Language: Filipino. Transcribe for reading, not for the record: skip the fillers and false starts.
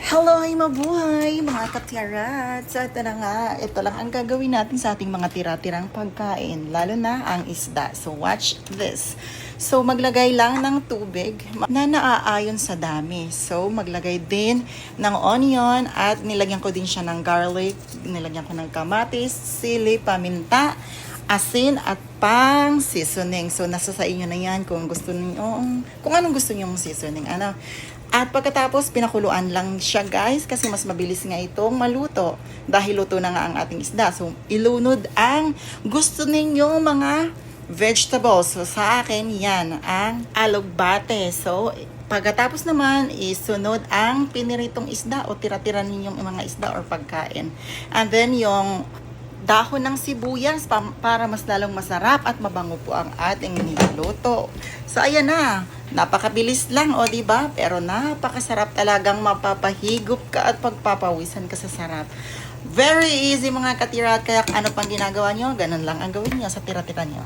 Hello, ay mabuhay mga katiyarat. So ito na nga, ito lang ang gagawin natin sa ating mga tira-tirang pagkain, lalo na ang isda. So watch this. So maglagay lang ng tubig na naaayon sa dami. So maglagay din ng onion at nilagyan ko din siya ng garlic, nilagyan ko ng kamatis, sili, paminta, asin at pang seasoning. So nasa sa inyo na yan kung gusto niyo, kung anong gusto niyo seasoning. At pagkatapos, pinakuluan lang siya guys kasi mas mabilis nga itong maluto dahil luto na nga ang ating isda. So, ilunod ang gusto ninyong mga vegetables. So, sa akin, yan ang alugbate. So, pagkatapos naman, isunod ang piniritong isda o tira-tira ninyong mga isda or pagkain. And then, yung dahon ng sibuyas para mas lalong masarap at mabango po ang ating niluluto. So ayan na, napakabilis lang o di ba? Pero napakasarap talagang mapapahigop ka at pagpapawisan ka sa sarap. Very easy mga katirat, kaya ano pang ginagawa nyo, ganun lang ang gawin nyo sa tira-tira nyo.